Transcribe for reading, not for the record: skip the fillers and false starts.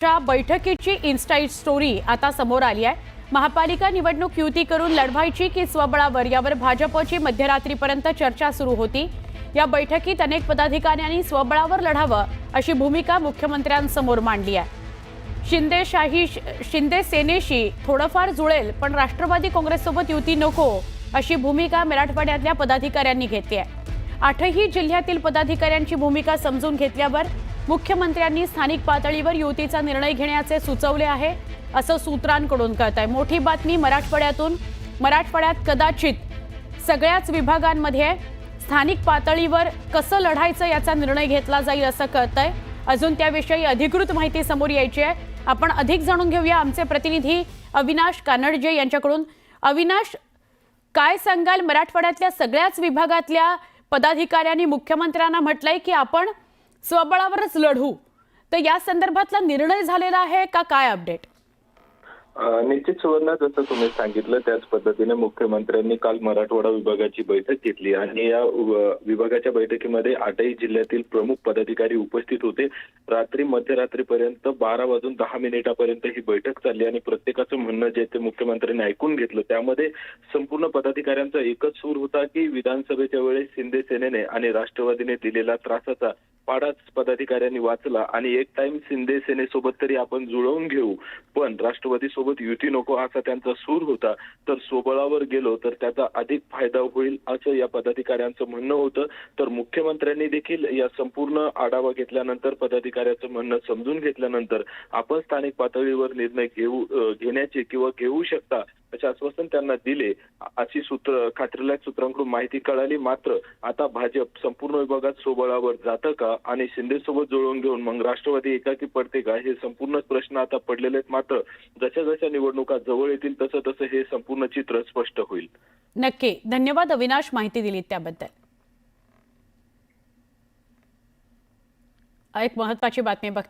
च्या बैठकीची Insta story आता समोर आली आहे। महापालिका निवडणूक युती करून लढवायची की स्वबळावर यावर भाजपची मध्यरात्रीपर्यंत चर्चा सुरू होती। या बैठकीत अनेक पदाधिकाऱ्यांनी स्वबळावर लढावं अशी भूमिका मुख्यमंत्र्यांसमोर मांडली आहे। शिंदे सेनेशी थोडंफार जुळेल पण राष्ट्रवादी काँग्रेससोबत युती नको अशी भूमिका मराठवाड्यातल्या पदाधिकाऱ्यांनी घेतली आहे। आठही जिल्ह्यातील पदाधिकाऱ्यांची भूमिका समजून घेतल्यावर मुख्यमंत्र्यांनी स्थानिक पातळीवर युतीचा निर्णय घेण्याचे सुचवले आहे असं सूत्रांकडून कळतंय। मोठी बातमी मराठवाड्यात कदाचित सगळ्याच विभागांमध्ये स्थानिक पातळीवर कसं लढायचं याचा निर्णय घेतला जाईल असं कळतंय। अजून त्याविषयी अधिकृत माहिती समोर यायची आहे। आपण अधिक जाणून घेऊया आमचे प्रतिनिधी अविनाश कानडजे यांच्याकडून। अविनाश, काय सांगाल? मराठवाड्यातल्या सगळ्याच विभागातल्या पदाधिकाऱ्यांनी मुख्यमंत्र्यांना म्हटलंय की आपण स्वबळावरच लढू, तर या संदर्भातला निर्णय झालेला आहे का? काय अपडेट? निश्चित सुवर्ण, जसं तुम्ही सांगितलं त्याच पद्धतीने मुख्यमंत्र्यांनी काल मराठवाडा विभागाची बैठक घेतली आणि या विभागाच्या बैठकीमध्ये 8ही जिल्ह्यातील प्रमुख पदाधिकारी उपस्थित होते। रात्री मध्यरात्रीपर्यंत 12:10 ही बैठक चालली आणि प्रत्येकाचं म्हणणं जे ते मुख्यमंत्र्यांनी ऐकून घेतलं। त्यामध्ये संपूर्ण पदाधिकाऱ्यांचा एकच सूर होता की विधानसभेच्या वेळेस शिंदे सेनेने आणि राष्ट्रवादीने दिलेला त्रासाचा पाडाच पदाधिकाऱ्यांनी वाचला आणि एक टाइम शिंदे सेनेसोबत तरी आपण जुळवून घेऊ, पण राष्ट्रवादी सोबत युती नको असा त्यांचा सूर होता। तर स्वबळावर गेलो तर त्याचा अधिक फायदा होईल असं या पदाधिकाऱ्यांचं म्हणणं होतं। तर मुख्यमंत्र्यांनी देखील या संपूर्ण आढावा घेतल्यानंतर, पदाधिकाऱ्यांचं म्हणणं समजून घेतल्यानंतर आपण स्थानिक पातळीवर निर्णय घेण्याचे किंवा घेऊ शकता असे आश्वासन त्यांना दिले अशी खात्रीलायक सूत्रांकडून माहिती कळाली। मात्र आता भाजप संपूर्ण विभागात स्वबळावर जातं का आणि शिंदे सोबत जुळवून घेऊन मग राष्ट्रवादी एकाकी पडते का, हे संपूर्ण प्रश्न आता पडलेले आहेत। मात्र जशा जशा निवडणुका जवळ येतील तसं तसं हे संपूर्ण चित्र स्पष्ट होईल। नक्की, धन्यवाद अविनाश माहिती दिलीत त्याबद्दल। एक महत्त्वाची बातमी बघतो।